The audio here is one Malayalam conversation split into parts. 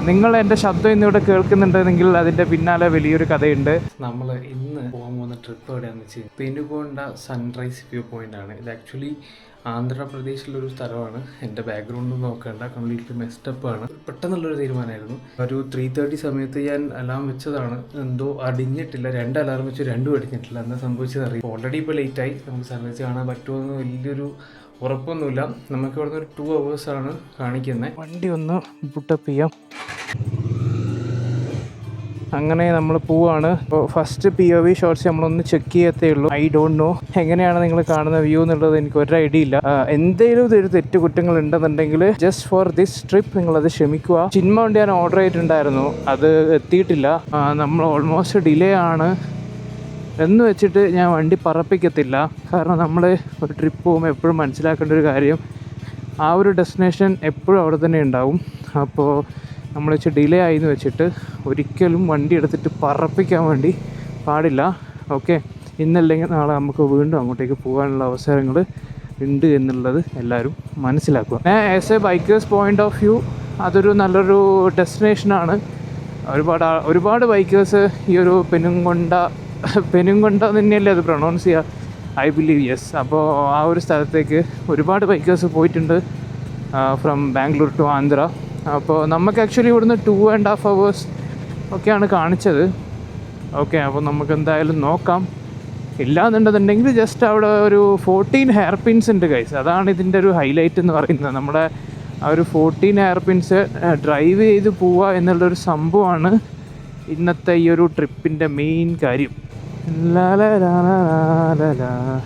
നിങ്ങൾ എൻ്റെ ശബ്ദം ഇന്നിവിടെ കേൾക്കുന്നുണ്ടെങ്കിൽ അതിൻ്റെ പിന്നാലെ വലിയൊരു കഥയുണ്ട്. നമ്മൾ ഇന്ന് പോകാൻ പോകുന്ന ട്രിപ്പ് എവിടെയാണെന്ന് വെച്ചാൽ പെനുഗോണ്ട സൺറൈസ് വ്യൂ പോയിന്റ് ആണ്. ഇത് ആക്ച്വലി ആന്ധ്രാപ്രദേശിലൊരു സ്ഥലമാണ്. എൻ്റെ ബാക്ക്ഗ്രൗണ്ട് നോക്കേണ്ട, കംപ്ലീറ്റ്ലി മെസ്റ്റപ്പ് ആണ്. പെട്ടെന്നുള്ളൊരു തീരുമാനമായിരുന്നു. ഒരു 3:30 സമയത്ത് ഞാൻ അലാം വെച്ചതാണ്, എന്തോ അടിഞ്ഞിട്ടില്ല. 2 അലാറം വെച്ച് 2 അടിഞ്ഞിട്ടില്ല. എന്താ സംഭവിച്ചത് അറിയാം. ഓൾറെഡി ഇപ്പോൾ ലേറ്റായി. നമുക്ക് സൺറൈസ് കാണാൻ പറ്റുമെന്ന് വലിയൊരു ഉറപ്പൊന്നുമില്ല. നമുക്ക് ഇവിടുന്ന് ഒരു 2 hours ആണ് കാണിക്കുന്നത്. വണ്ടി ഒന്ന് ബുട്ടപ്പ് ചെയ്യാം. അങ്ങനെ നമ്മൾ പോവാണ്. അപ്പോൾ ഫസ്റ്റ് POV ഷോട്ട്സ് നമ്മളൊന്ന് ചെക്ക് ചെയ്യത്തേ ഉള്ളൂ. ഐ ഡോണ്ട് നോ എങ്ങനെയാണ് നിങ്ങൾ കാണുന്ന വ്യൂ എന്നുള്ളത് എനിക്ക് ഒരു ഐഡിയ ഇല്ല. എന്തെങ്കിലും ഒരു തെറ്റുകുറ്റങ്ങൾ ഉണ്ടെന്നുണ്ടെങ്കിൽ ജസ്റ്റ് ഫോർ ദിസ് ട്രിപ്പ് നിങ്ങളത് ക്ഷമിക്കുക. ചിന്മ കൊണ്ട് ഞാൻ ഓർഡർ ചെയ്തിട്ടുണ്ടായിരുന്നു, അത് എത്തിയിട്ടില്ല. നമ്മൾ ഓൾമോസ്റ്റ് ഡിലേ ആണ് എന്ന് വെച്ചിട്ട് ഞാൻ വണ്ടി പറപ്പിക്കത്തില്ല. കാരണം നമ്മൾ ഒരു ട്രിപ്പ് പോകുമ്പോൾ എപ്പോഴും മനസ്സിലാക്കേണ്ട ഒരു കാര്യം, ആ ഒരു ഡെസ്റ്റിനേഷൻ എപ്പോഴും അവിടെ തന്നെ ഉണ്ടാവും. അപ്പോൾ നമ്മൾ വെച്ച് ഡിലേ ആയി എന്ന് വെച്ചിട്ട് ഒരിക്കലും വണ്ടി എടുത്തിട്ട് പറപ്പിക്കാൻ വേണ്ടി പാടില്ല. ഓക്കെ, ഇന്നല്ലെങ്കിൽ നാളെ നമുക്ക് വീണ്ടും അങ്ങോട്ടേക്ക് പോകാനുള്ള അവസരങ്ങൾ ഉണ്ട് എന്നുള്ളത് എല്ലാവരും മനസ്സിലാക്കുക. As A bikers point of view അതൊരു നല്ലൊരു ഡെസ്റ്റിനേഷനാണ്. ഒരുപാട് ബൈക്കേഴ്സ് ഈ ഒരു പെനുംകൊണ്ട തന്നെയല്ലേ അത് പ്രൊണൗൺസ് ചെയ്യുക, ഐ ബിലീവ്, യെസ്. അപ്പോൾ ആ ഒരു സ്ഥലത്തേക്ക് ഒരുപാട് ബൈക്കേഴ്സ് പോയിട്ടുണ്ട് ഫ്രം ബാംഗ്ലൂർ ടു ആന്ധ്ര. അപ്പോൾ നമുക്ക് ആക്ച്വലി ഇവിടുന്ന് 2.5 hours ഒക്കെയാണ് കാണിച്ചത്. ഓക്കെ, അപ്പോൾ നമുക്ക് എന്തായാലും നോക്കാം. ഇല്ലാന്നുണ്ടെന്നുണ്ടെങ്കിൽ ജസ്റ്റ് അവിടെ ഒരു 14 ഹെയർ പിൻസ് ഉണ്ട് ഗൈസ്. അതാണ് ഇതിൻ്റെ ഒരു ഹൈലൈറ്റ് എന്ന് പറയുന്നത്. നമ്മുടെ ആ ഒരു 14 ഹെയർ പിൻസ് ഡ്രൈവ് ചെയ്ത് പോവുക എന്നുള്ളൊരു സംഭവമാണ് ഇന്നത്തെ ഈ ഒരു ട്രിപ്പിൻ്റെ മെയിൻ കാര്യം.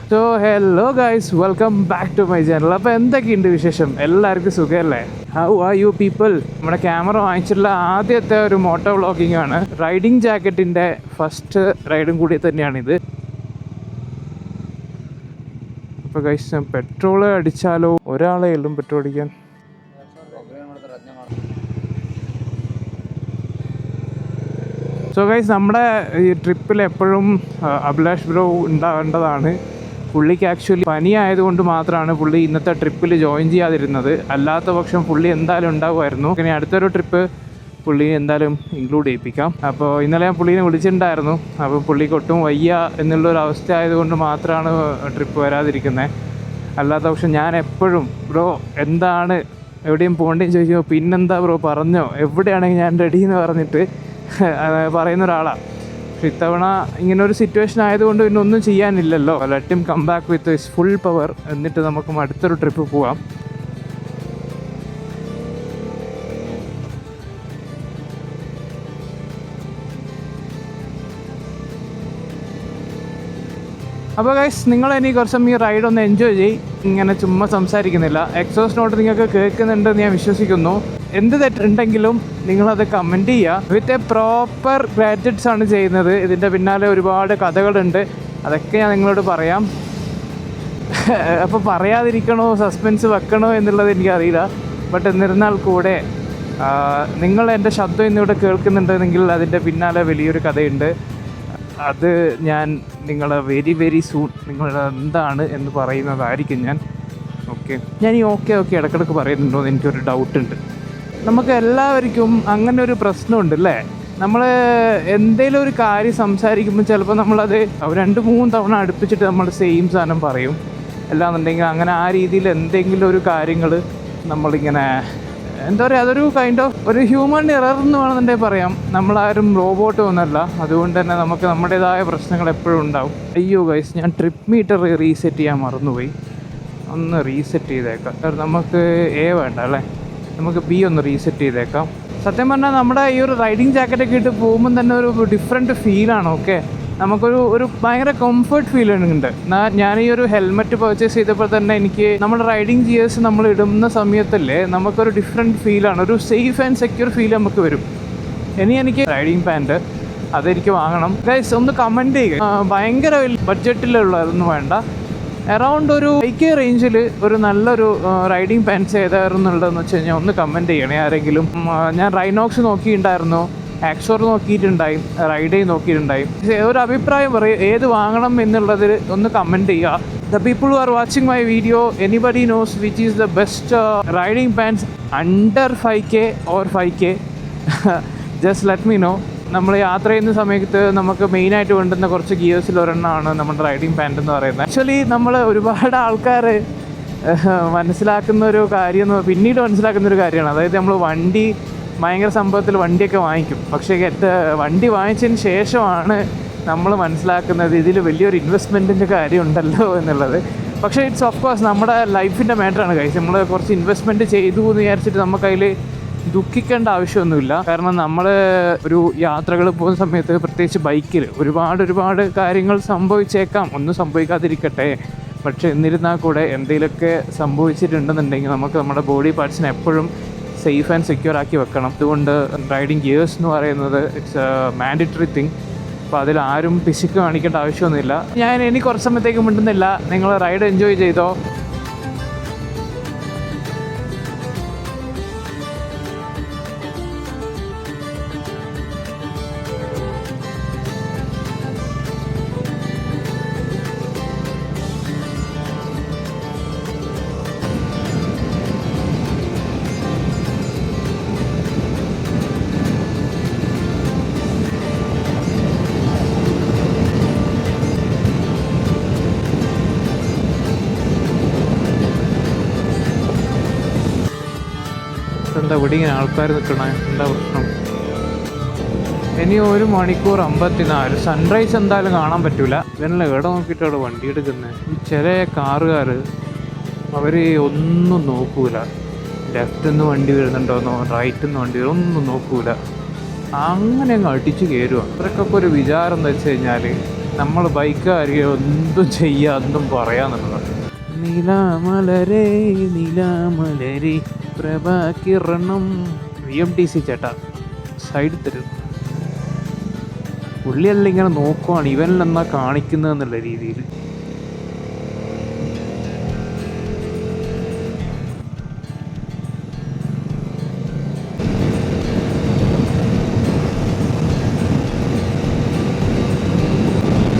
So hello guys, welcome back to my channel. അപ്പോൾ എന്തൊക്കെയുണ്ട് വിശേഷം? എല്ലാവർക്കും സുഖമല്ലേ? How are you people? നമ്മുടെ ക്യാമറ വാങ്ങിച്ചിട്ടുള്ള ആദ്യത്തെ ഒരു മോട്ടോ വ്ളോഗിംഗ് ആണ്. റൈഡിങ് ജാക്കറ്റിൻ്റെ ഫസ്റ്റ് റൈഡും കൂടി തന്നെയാണിത്. അപ്പോൾ ഗൈസ്, പെട്രോള് അടിച്ചാലോ? ഒരാളെ ഉള്ളും പെട്രോൾ അടിക്കാൻ. സോ ഗൈസ്, നമ്മുടെ ഈ ട്രിപ്പിൽ എപ്പോഴും അഭിലാഷ് ബ്രോ ഉണ്ടാവേണ്ടതാണ്. പുള്ളിക്ക് ആക്ച്വലി പനി ആയതുകൊണ്ട് മാത്രമാണ് പുള്ളി ഇന്നത്തെ ട്രിപ്പിൽ ജോയിൻ ചെയ്യാതിരുന്നത്. അല്ലാത്ത പക്ഷം പുള്ളി എന്തായാലും ഉണ്ടാവുമായിരുന്നു. ഇനി അടുത്തൊരു ട്രിപ്പ് പുള്ളി എന്തായാലും ഇൻക്ലൂഡ് ചെയ്യിപ്പിക്കാം. അപ്പോൾ ഇന്നലെ ഞാൻ പുള്ളീനെ വിളിച്ചിട്ടുണ്ടായിരുന്നു. അപ്പോൾ പുള്ളിക്ക് ഒട്ടും വയ്യ എന്നുള്ളൊരു അവസ്ഥ ആയതുകൊണ്ട് മാത്രമാണ് ട്രിപ്പ് വരാതിരിക്കുന്നത്. അല്ലാത്ത പക്ഷം ഞാൻ എപ്പോഴും ബ്രോ എന്താണ് എവിടെയും പോകേണ്ടതെന്ന് ചോദിക്കുമ്പോൾ പിന്നെന്താ ബ്രോ പറഞ്ഞോ, എവിടെയാണെങ്കിൽ ഞാൻ റെഡി എന്ന് പറഞ്ഞിട്ട് പറയുന്ന ഒരാളാണ്. പക്ഷെ ഇത്തവണ ഇങ്ങനൊരു സിറ്റുവേഷൻ ആയതുകൊണ്ട് പിന്നെ ഒന്നും ചെയ്യാനില്ലല്ലോ. Let him come back with his full power. എന്നിട്ട് നമുക്ക് അടുത്തൊരു ട്രിപ്പ് പോവാം. അപ്പോൾ ഗൈസ്, നിങ്ങൾ ഇനി കുറച്ചും ഈ റൈഡ് ഒന്ന് എൻജോയ് ചെയ്യും. ഇങ്ങനെ ചുമ്മാ സംസാരിക്കുന്നില്ല. എക്സോസ്റ്റ് നോട്ട് നിങ്ങൾക്ക് കേൾക്കുന്നുണ്ടെന്ന് ഞാൻ വിശ്വസിക്കുന്നു. എന്ത് തെറ്റുണ്ടെങ്കിലും നിങ്ങളത് കമൻറ്റ് ചെയ്യുക. വിത്ത് എ പ്രോപ്പർ ഗ്രാജറ്റ്സ് ആണ് ചെയ്യുന്നത്. ഇതിൻ്റെ പിന്നാലെ ഒരുപാട് കഥകളുണ്ട്, അതൊക്കെ ഞാൻ നിങ്ങളോട് പറയാം. അപ്പോൾ പറയാതിരിക്കണോ, സസ്പെൻസ് വെക്കണോ എന്നുള്ളത് എനിക്കറിയില്ല. ബട്ട് എന്നിരുന്നാൽ കൂടെ നിങ്ങൾ എൻ്റെ ശബ്ദം ഇന്നിവിടെ കേൾക്കുന്നുണ്ടെങ്കിൽ അതിൻ്റെ പിന്നാലെ വലിയൊരു കഥയുണ്ട്. അത് ഞാൻ നിങ്ങളെ വെരി സൂൺ നിങ്ങൾ എന്താണ് എന്ന് പറയുന്നതായിരിക്കും ഞാൻ. ഓക്കെ, ഞാൻ ഈ ഓക്കെ ഇടയ്ക്കിടയ്ക്ക് പറയുന്നുണ്ടോ എന്ന് എനിക്കൊരു ഡൗട്ടുണ്ട്. നമുക്ക് എല്ലാവർക്കും അങ്ങനെ ഒരു പ്രശ്നമുണ്ട് അല്ലേ? നമ്മൾ എന്തെങ്കിലും ഒരു കാര്യം സംസാരിക്കുമ്പോൾ ചിലപ്പോൾ നമ്മളത് 2-3 തവണ അടുപ്പിച്ചിട്ട് നമ്മൾ സെയിം സാധനം പറയും. അല്ലാന്നുണ്ടെങ്കിൽ അങ്ങനെ ആ രീതിയിൽ എന്തെങ്കിലും ഒരു കാര്യങ്ങൾ നമ്മളിങ്ങനെ എന്താ പറയുക, അതൊരു കൈൻഡ് ഓഫ് ഒരു ഹ്യൂമൻ എറർ എന്ന് വേണമെന്നുണ്ടെങ്കിൽ പറയാം. നമ്മളാരും റോബോട്ട് ഒന്നുമല്ല. അതുകൊണ്ട് തന്നെ നമുക്ക് നമ്മുടേതായ പ്രശ്നങ്ങൾ എപ്പോഴും ഉണ്ടാവും. അയ്യോ ഗൈസ്, ഞാൻ ട്രിപ്പ് മീറ്റർ റീസെറ്റ് ചെയ്യാൻ മറന്നുപോയി. ഒന്ന് റീസെറ്റ് ചെയ്തേക്കാം. നമുക്ക് A വേണ്ട അല്ലേ, നമുക്ക് B ഒന്ന് റീസെറ്റ് ചെയ്തേക്കാം. സത്യം പറഞ്ഞാൽ നമ്മുടെ ഈ ഒരു റൈഡിങ് ജാക്കറ്റൊക്കെ ഇട്ട് പോകുമ്പം തന്നെ ഒരു ഡിഫറെൻറ്റ് ഫീലാണ്. ഓക്കെ, നമുക്കൊരു ഭയങ്കര കംഫർട്ട് ഫീൽ ഉണ്ട്. ഞാൻ ഈ ഒരു ഹെൽമെറ്റ് പർച്ചേസ് ചെയ്തപ്പോൾ തന്നെ എനിക്ക് നമ്മുടെ റൈഡിങ് ഗിയേഴ്സ് നമ്മൾ ഇടുന്ന സമയത്തല്ലേ നമുക്കൊരു ഡിഫറെൻറ്റ് ഫീലാണ്, ഒരു സേഫ് ആൻഡ് സെക്യൂർ ഫീൽ നമുക്ക് വരും. എനിക്ക് റൈഡിങ് പാൻറ്റ് അതെനിക്ക് വാങ്ങണം. ഗൈസ്, ഒന്ന് കമൻറ്റ് ചെയ്യുക. ഭയങ്കര ബഡ്ജറ്റിലുള്ളതൊന്നും വേണ്ട, അറൗണ്ട് ഒരു 5K റേഞ്ചിൽ ഒരു നല്ലൊരു റൈഡിങ് പാൻറ്റ്സ് ഏതായിരുന്നുള്ളതെന്ന് വെച്ച് കഴിഞ്ഞാൽ ഒന്ന് കമൻറ്റ് ചെയ്യണേ ആരെങ്കിലും. ഞാൻ റൈനോക്സ് നോക്കിയിട്ടുണ്ടായിരുന്നു, ആക്സോർ നോക്കിയിട്ടുണ്ടായി, റൈഡേ നോക്കിയിട്ടുണ്ടായി. ഒരു അഭിപ്രായം പറയും ഏത് വാങ്ങണം എന്നുള്ളതിൽ ഒന്ന് കമൻറ്റ് ചെയ്യുക. The people who are watching my video, anybody knows which is the best riding pants under 5K or 5K, just let me know. നമ്മൾ യാത്ര ചെയ്യുന്ന സമയത്ത് നമുക്ക് മെയിനായിട്ട് വേണ്ടുന്ന കുറച്ച് ഗിയേഴ്സിൽ ഒരെണ്ണമാണ് നമ്മുടെ റൈഡിങ് പാൻറ് എന്ന് പറയുന്നത്. ആക്ച്വലി നമ്മൾ ഒരുപാട് ആൾക്കാർ മനസ്സിലാക്കുന്ന ഒരു കാര്യം, പിന്നീട് മനസ്സിലാക്കുന്ന ഒരു കാര്യമാണ്. അതായത് നമ്മൾ വണ്ടി ഭയങ്കര സംഭവത്തിൽ വണ്ടിയൊക്കെ വാങ്ങിക്കും, പക്ഷേ വണ്ടി വാങ്ങിച്ചതിന് ശേഷമാണ് നമ്മൾ മനസ്സിലാക്കുന്നത് ഇതിൽ വലിയൊരു ഇൻവെസ്റ്റ്മെൻറ്റിൻ്റെ കാര്യം ഉണ്ടല്ലോ എന്നുള്ളത്. പക്ഷേ ഇറ്റ്സ് ഓഫ് കോഴ്സ് നമ്മുടെ ലൈഫിൻ്റെ മാറ്ററാണ് ഗൈസ്. നമ്മൾ കുറച്ച് ഇൻവെസ്റ്റ്മെൻറ്റ് ചെയ്തു എന്ന് വിചാരിച്ചിട്ട് നമുക്കതിൽ ദുഃഖിക്കേണ്ട ആവശ്യമൊന്നുമില്ല. കാരണം നമ്മൾ ഒരു യാത്രകൾ പോകുന്ന സമയത്ത് പ്രത്യേകിച്ച് ബൈക്കിൽ ഒരുപാട് കാര്യങ്ങൾ സംഭവിച്ചേക്കാം, ഒന്നും സംഭവിക്കാതിരിക്കട്ടെ. പക്ഷേ എന്നിരുന്നാൽ കൂടെ എന്തെങ്കിലുമൊക്കെ സംഭവിച്ചിട്ടുണ്ടെന്നുണ്ടെങ്കിൽ നമുക്ക് നമ്മുടെ ബോഡി പാർട്സിനെ എപ്പോഴും സേഫ് ആൻഡ് സെക്യൂർ ആക്കി വെക്കണം. അതുകൊണ്ട് റൈഡിങ് ഗിയേഴ്സ് എന്ന് പറയുന്നത് ഇറ്റ്സ് എ മാൻഡറ്ററി തിങ്. അപ്പോൾ അതിൽ ആരും പിശുക്ക് കാണിക്കേണ്ട ആവശ്യമൊന്നുമില്ല. ഞാൻ ഇനി കുറച്ച് സമയത്തേക്ക് മിണ്ടുന്നില്ല, നിങ്ങൾ റൈഡ് എൻജോയ് ചെയ്തോ. എന്താ ഇവിടെ ഇങ്ങനെ ആൾക്കാർ നിൽക്കണേ, എന്താ പ്രശ്നം? ഇനി 1 മണിക്കൂർ 54. സൺറൈസ് എന്തായാലും കാണാൻ പറ്റൂല. ഇവനല്ലേ ഇവിടെ നോക്കിയിട്ട് അവിടെ വണ്ടി എടുക്കുന്നത്. ഈ ചില കാറുകാർ അവർ ഒന്നും നോക്കൂല, ലെഫ്റ്റിൽ നിന്ന് വണ്ടി വരുന്നുണ്ടോന്നോ റൈറ്റിൽ നിന്ന് വണ്ടി ഒന്നും നോക്കൂല, അങ്ങനെ അങ്ങ് അടിച്ച് കയറുക. അവർക്കൊക്കെ ഒരു വിചാരം എന്താ വെച്ച് കഴിഞ്ഞാൽ നമ്മൾ ബൈക്കുകാരെ ഒന്നും ചെയ്യാതൊന്നും പറയാന്നുള്ളത്. നിലാമലരേ നിലാമലരേ പ്രഭാകിരണം. VMTC ചേട്ടാ സൈഡ് തരും. പുള്ളിയെല്ലാം ഇങ്ങനെ നോക്കുവാണ് ഇവനിലെന്നാ കാണിക്കുന്നത് എന്നുള്ള രീതിയിൽ.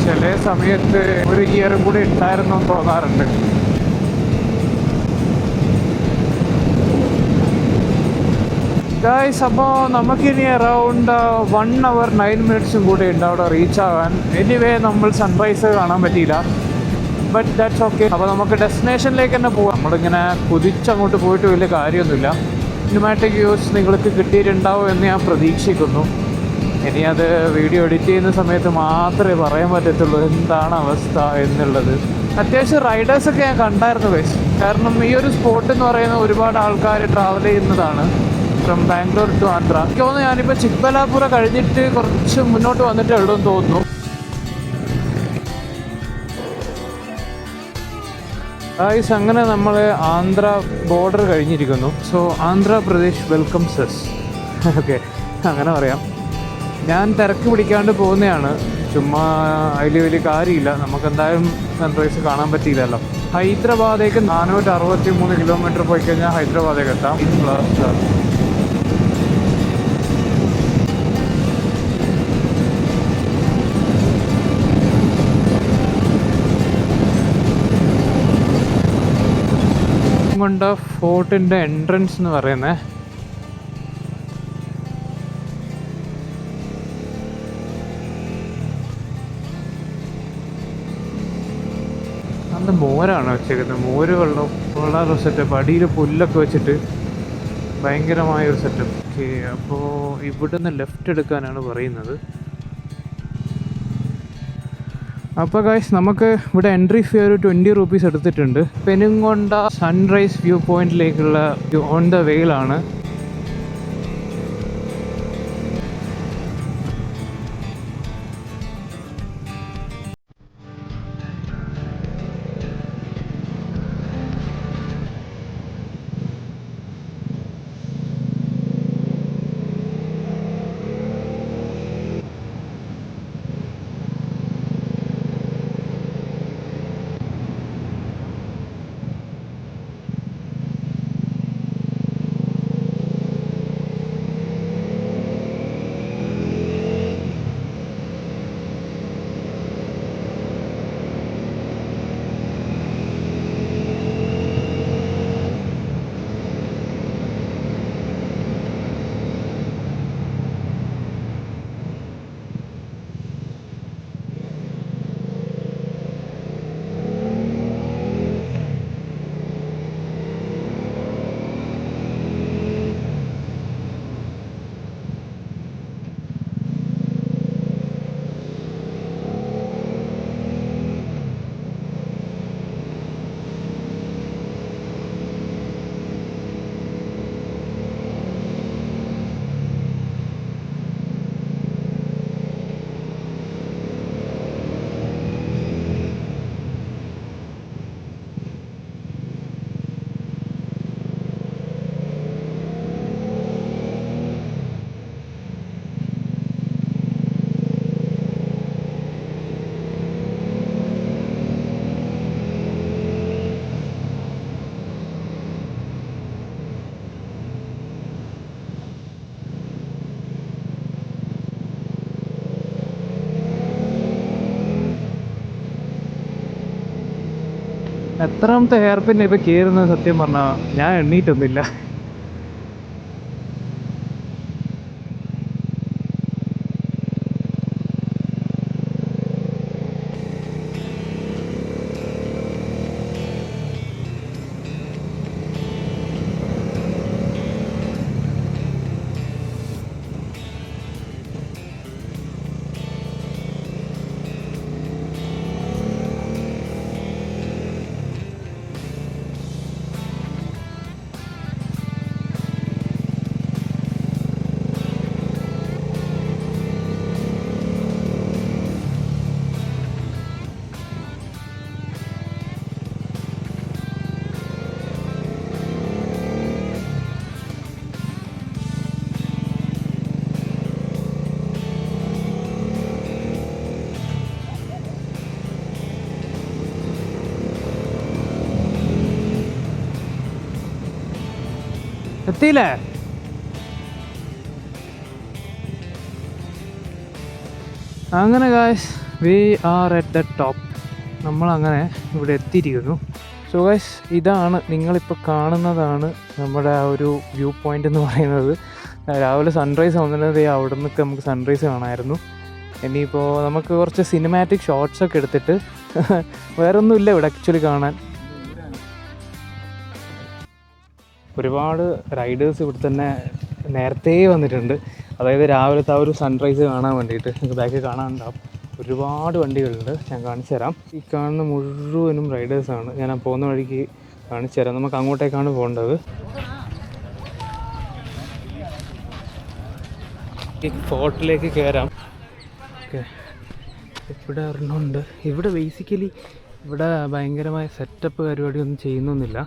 ചില സമയത്ത് ഒരു ഗിയറും കൂടി ഉണ്ടായിരുന്നു തോന്നാറുണ്ട്. ഗായ്സ്, അപ്പോൾ നമുക്കിനി അറൗണ്ട് 1 hour 9 minutes കൂടെ ഉണ്ട് അവിടെ റീച്ച് ആകാൻ. എനിവേ നമ്മൾ സൺറൈസ് കാണാൻ പറ്റിയില്ല, ബട്ട് ദാറ്റ്സ് ഓക്കെ. അപ്പോൾ നമുക്ക് ഡെസ്റ്റിനേഷനിലേക്ക് തന്നെ പോകാം. നമ്മളിങ്ങനെ കുതിച്ചങ്ങോട്ട് പോയിട്ട് വലിയ കാര്യമൊന്നുമില്ല. സിനിമാറ്റിക് വ്യൂസ് നിങ്ങൾക്ക് കിട്ടിയിട്ടുണ്ടാവും എന്ന് ഞാൻ പ്രതീക്ഷിക്കുന്നു. ഇനി അത് വീഡിയോ എഡിറ്റ് ചെയ്യുന്ന സമയത്ത് മാത്രമേ പറയാൻ പറ്റത്തുള്ളൂ എന്താണ് അവസ്ഥ എന്നുള്ളത്. അത്യാവശ്യം റൈഡേഴ്സൊക്കെ ഞാൻ കണ്ടായിരുന്നു ഗൈസ്. കാരണം ഈ ഒരു സ്പോട്ട് എന്ന് പറയുന്നത് ഒരുപാട് ആൾക്കാർ ട്രാവൽ ചെയ്യുന്നതാണ് ഫ്രം ബാംഗ്ലൂർ ടു ആന്ധ്ര. എനിക്ക് തോന്നുന്നു ഞാനിപ്പോൾ ചിക്ബലാപുര കഴിഞ്ഞിട്ട് കുറച്ച് മുന്നോട്ട് വന്നിട്ടേ ഉള്ളൂ എന്ന് തോന്നുന്നു. ഗൈസ്, അങ്ങനെ നമ്മൾ ആന്ധ്ര ബോർഡർ കഴിഞ്ഞിരിക്കുന്നു. So Andhra Pradesh welcomes us. Okay, അങ്ങനെ പറയാം. ഞാൻ തിരക്ക് പിടിക്കാണ്ട് പോകുന്നതാണ്, ചുമ്മാ അതിൽ വലിയ കാര്യമില്ല. നമുക്കെന്തായാലും സൺറൈസ് കാണാൻ പറ്റിയില്ലല്ലോ. ഹൈദരാബാദേക്ക് 463 കിലോമീറ്റർ പോയി കഴിഞ്ഞാൽ ഹൈദരാബാദേക്ക് എത്താം. കൊണ്ട് ഫോർട്ടിൻ്റെ എൻട്രൻസ് എന്ന് പറയുന്നത് നല്ല മോരാണ് വെച്ചേക്കുന്നത്. മോര് വെള്ളം വളരെ സെറ്റപ്പ്, അടിയിൽ പുല്ലൊക്കെ വെച്ചിട്ട് ഭയങ്കരമായൊരു സെറ്റപ്പ്. ഓക്കെ, അപ്പോൾ ഇവിടുന്ന് ലെഫ്റ്റ് എടുക്കാനാണ് പറയുന്നത്. അപ്പോൾ ഗൈസ്, നമുക്ക് ഇവിടെ എൻട്രി ഫീ ഒരു 20 rupees എടുത്തിട്ടുണ്ട്. പെനുംകൊണ്ട സൺറൈസ് വ്യൂ പോയിന്റിലേക്കുള്ള ഓൺ ദ വേയിലാണ്. എത്രാമത്തെ ഹെയർ പിൻ ഇപ്പോൾ കയറുന്നത് സത്യം പറഞ്ഞാൽ ഞാൻ എണ്ണീട്ടൊന്നുമില്ല. എത്തിയില്ലേ? അങ്ങനെ guys we are at the top. നമ്മളങ്ങനെ ഇവിടെ എത്തിയിരിക്കുന്നു. സോ ഗായ്സ് ഇതാണ് നിങ്ങളിപ്പോൾ കാണുന്നതാണ് നമ്മുടെ ആ ഒരു വ്യൂ പോയിൻ്റ് എന്ന് പറയുന്നത്. രാവിലെ സൺറൈസ് വന്നിട്ട് അവിടെ നിന്നൊക്കെ നമുക്ക് സൺറൈസ് കാണാമായിരുന്നു. ഇനിയിപ്പോൾ നമുക്ക് കുറച്ച് സിനിമാറ്റിക് ഷോട്ട്സൊക്കെ എടുത്തിട്ട് വേറെ ഒന്നുമില്ല ഇവിടെ ആക്ച്വലി കാണാൻ. ഒരുപാട് റൈഡേഴ്സ് ഇവിടെ തന്നെ നേരത്തെ വന്നിട്ടുണ്ട്. അതായത് രാവിലത്തെ ആ ഒരു സൺറൈസ് കാണാൻ വേണ്ടിയിട്ട്. നിങ്ങൾക്ക് ബാക്കിൽ കാണാനുണ്ടാവും ഒരുപാട് വണ്ടികളുണ്ട്. ഞാൻ കാണിച്ചു തരാം. ഈ കാണുന്ന മുഴുവനും റൈഡേഴ്സാണ്. ഞാൻ ആ പോകുന്ന വഴിക്ക് കാണിച്ചു തരാം. നമുക്ക് അങ്ങോട്ടേക്കാണ് പോകേണ്ടത്. ഈ ഫോർട്ടിലേക്ക് കയറാം. ഓക്കെ, ഇവിടെ ഒരെണ്ണമുണ്ട്. ഇവിടെ ബേസിക്കലി ഇവിടെ ഭയങ്കരമായ സെറ്റപ്പ് പരിപാടിയൊന്നും ചെയ്യുന്നൊന്നുമില്ല.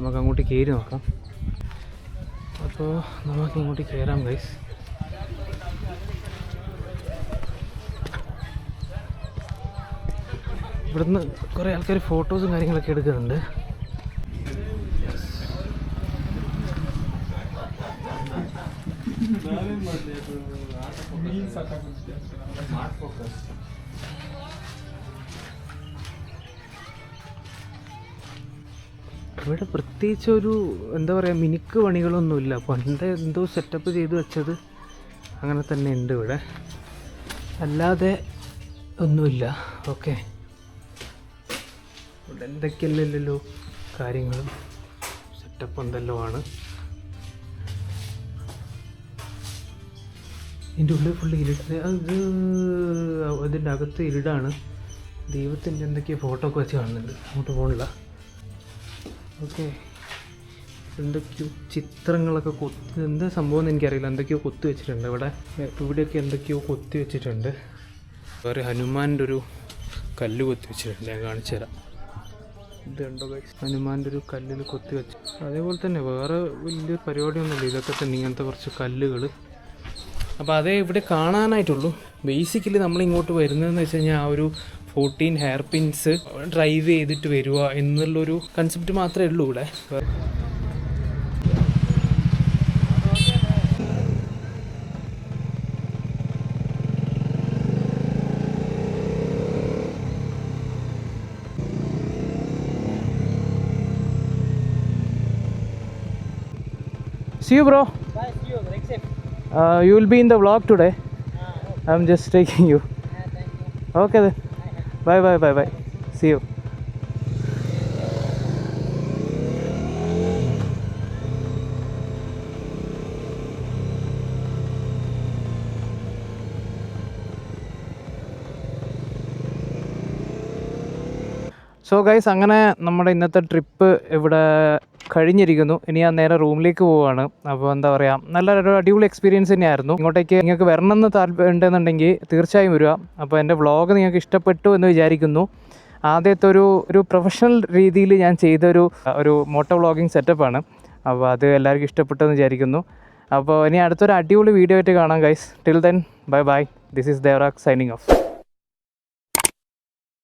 നമുക്ക് അങ്ങോട്ട് കയറി നോക്കാം. അപ്പോൾ നമുക്ക് ഇങ്ങോട്ട് കയറാം ഗൈസ്. ഇവിടുന്ന് കുറേ ആൾക്കാർ ഫോട്ടോസും കാര്യങ്ങളൊക്കെ എടുക്കുന്നുണ്ട്. ഇവിടെ പ്രത്യേകിച്ച് ഒരു എന്താ പറയുക മിനുക്ക് പണികളൊന്നുമില്ല. പണ്ട് എന്തോ സെറ്റപ്പ് ചെയ്ത് വെച്ചത് അങ്ങനെ തന്നെ ഉണ്ട് ഇവിടെ, അല്ലാതെ ഒന്നുമില്ല. ഓക്കെ, ഇവിടെ എന്തൊക്കെയല്ലല്ലോ കാര്യങ്ങളും സെറ്റപ്പ് എന്തെല്ലോ ആണ്. ഇതിൻ്റെ ഉള്ളിൽ ഫുള്ള് ഇരുട്ട്. അത് അതിൻ്റെ അകത്ത് ഇരുടാണ്. ദൈവത്തിൻ്റെ എന്തൊക്കെയോ ഫോട്ടോ ഒക്കെ വെച്ച് കാണുന്നുണ്ട്. അങ്ങോട്ട് പോകണില്ല. ഓക്കെ, എന്തൊക്കെയോ ചിത്രങ്ങളൊക്കെ എന്താ സംഭവം എന്ന് എനിക്കറിയില്ല. എന്തൊക്കെയോ കൊത്തി വെച്ചിട്ടുണ്ട് ഇവിടെ. ഇവിടെയൊക്കെ എന്തൊക്കെയോ കൊത്തി വെച്ചിട്ടുണ്ട്. വേറെ ഹനുമാൻ്റെ ഒരു കല്ല് കൊത്തി വെച്ചിട്ടുണ്ട്. ഞാൻ കാണിച്ചു തരാം. ഇത് കണ്ടോ ഗൈസ്, ഹനുമാൻ്റെ ഒരു കല്ലിൽ കൊത്തി വെച്ചു. അതേപോലെ തന്നെ വേറെ വലിയൊരു പരിപാടിയൊന്നുമില്ല. ഇതൊക്കെ തന്നെ ഇങ്ങനത്തെ കുറച്ച് കല്ലുകൾ. അപ്പോൾ അതേ ഇവിടെ കാണാനായിട്ടുള്ളൂ. ബേസിക്കലി നമ്മളിങ്ങോട്ട് വരുന്നതെന്ന് വെച്ച് കഴിഞ്ഞാൽ ആ ഒരു 14 ഹെയർ പിൻസ് ഡ്രൈവ് ചെയ്തിട്ട് വരിക എന്നുള്ളൊരു കൺസെപ്റ്റ് മാത്രമേ ഉള്ളൂ ഇവിടെ. See you, bro. Bye, see you. Next step. You will be in the vlog today. Okay. I'm just taking you. Thank you. Okay then. Bye bye bye bye. See you. So guys, അങ്ങനെ നമ്മുടെ ഇന്നത്തെ ട്രിപ്പ് ഇവിടെ കഴിഞ്ഞിരിക്കുന്നു. ഇനി ഞാൻ നേരെ റൂമിലേക്ക് പോവുകയാണ്. അപ്പോൾ എന്താ പറയുക, നല്ലൊരു അടിപൊളി എക്സ്പീരിയൻസ് തന്നെയായിരുന്നു. ഇങ്ങോട്ടേക്ക് നിങ്ങൾക്ക് വരണമെന്ന് താല്പര്യം ഉണ്ടെന്നുണ്ടെങ്കിൽ തീർച്ചയായും വരിക. അപ്പോൾ എൻ്റെ വ്ളോഗ് നിങ്ങൾക്ക് ഇഷ്ടപ്പെട്ടു എന്ന് വിചാരിക്കുന്നു. ആദ്യത്തെ ഒരു പ്രൊഫഷണൽ രീതിയിൽ ഞാൻ ചെയ്തൊരു മോട്ടോ വ്ളോഗിങ് സെറ്റപ്പാണ്. അപ്പോൾ അത് എല്ലാവർക്കും ഇഷ്ടപ്പെട്ടെന്ന് വിചാരിക്കുന്നു. അപ്പോൾ ഇനി അടുത്തൊരു അടിപൊളി വീഡിയോ ആയിട്ട് കാണാം guys. Till then bye bye. This is Devarag signing of.